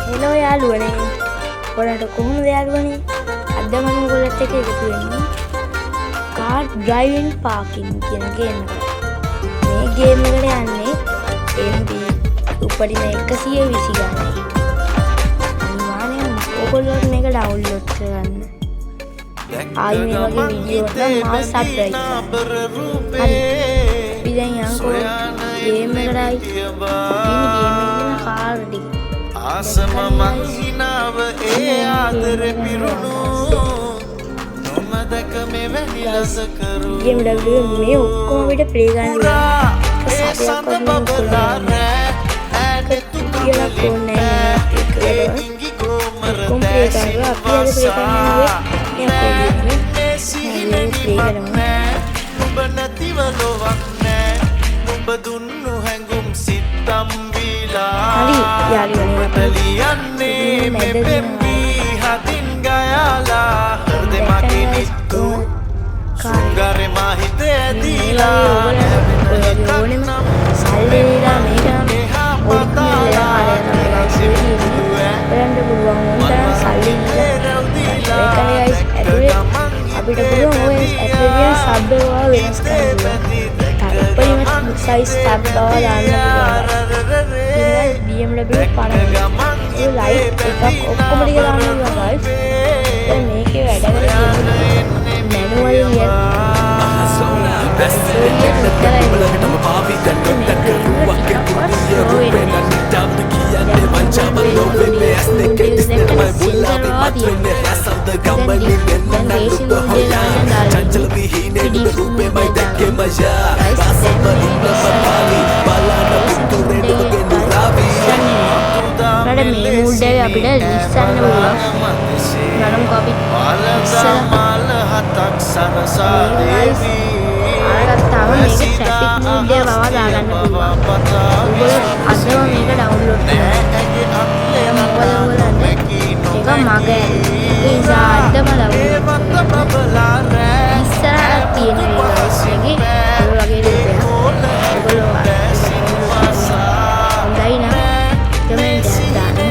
Hello යාළුවනේ ඔයාලට කොහොමද යාළුවනේ අද මම ඔයගොල්ලොත් එක්ක එකතු වෙන්නේ කාර් ඩ්‍රයිවිං පාකින් කියන ගේම් එකට. මේ ගේම් එකට යන්නේ MB උපරිම 120 ගණන්. අනිවාර්යෙන් ඔයගොල්ලෝ මේක ඩවුන්ලෝඩ් කරගන්න. ආයි මේ වගේ වීඩියෝ නම් මාව සබ්ස්ක්‍රයිබ් කරන්න. හරි. අපි දැන් යන්කෝ ගේම් එකටයි. ඉතින් ගේම් එකේ කාර් ටික ආසම මංහිනාව ඒ ආදර පිරුණු නොමදක මෙවැනි ලස කරු මේ ඔක්කොම විට ප්ලේ ගන්න ඒ සඳ බබලා රෑ ඇනෙතු තුමලින් ඒ ඉංගි ගෝමර දැසින පසා නැන්නේ සිහිනැනිවක් නෑ නුඹ නැතිව ලොවක් නෑ නුඹ දුන්නු හැඟුම් සිත්තම් ලියන්නේ මෙපෙම්බී හතින් ගයාලා හෘදෙ මගේ නිත්තු සුංගරෙ මහිත ඇදීලා නැවනතන්නම් සල්ලේලා මෙහා පතාලා සිවුදුවෑ මනවහේ රැවදීලා අපිට පුළුවන් ඔය ඇප්ලිකේෂන් සබ් එක වෙනස් කරන්න. උපරිම සයිස් ටැබ් බව දාන්න පුළුවන්. BMW පරණ ඒ ලයිට් එකක් ඔක්කොම ටික දාන්න පුළුවන් guys. දැන් මේකේ වැඩ කරන්නේ මැනුවල් එක. මේ මූඩ් එක අපිට ලිස්සන්න පුළුවන්. නරම් කොපි මාල හතක් සරසා දේවි ආගත්තාම මේක ට්‍රැෆික් මූඩ් එක බව දාගන්න පුළුවන්. ඔයගොල්ලෝ අදම මේක ඩවුන්ලෝඩ් කරන්න. මොකද ඔයගොල්ලන්ට ඒක මග ඒ නිසා අදම ඩවුන්ලෝඩ් කරන්න. ඉස්සරහට තියෙන වීඩියෝස් එකේ ඔය වගේ රූපයක්. ඔයගොල්ලෝ හොඳයි නම් කමෙන්ට් එකක් දාන්න.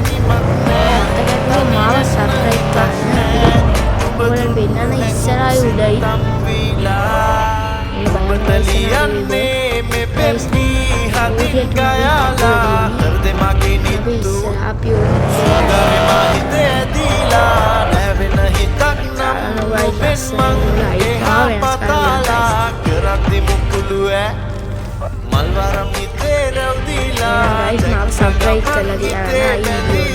මාව සබ්ස්ක්‍රයිබ් කරන්න. ඔයාලා වෙනන ඉස්සරහයි උඩයි. ලියන්නේ මෙපෙම්බී හතින් ගයාලා හෘදෙ මගේ නිත්තු සුංගරෙ මහිත ඇදීලා නැවෙන හිතක් නම් නුඹෙන් මං එහා පතාලා කරද්දි මුකුළු ඈ මල්වරම් හිතේ රැවදීලා සබ්ස්ක්‍රයිබ් කරලා දාන්න.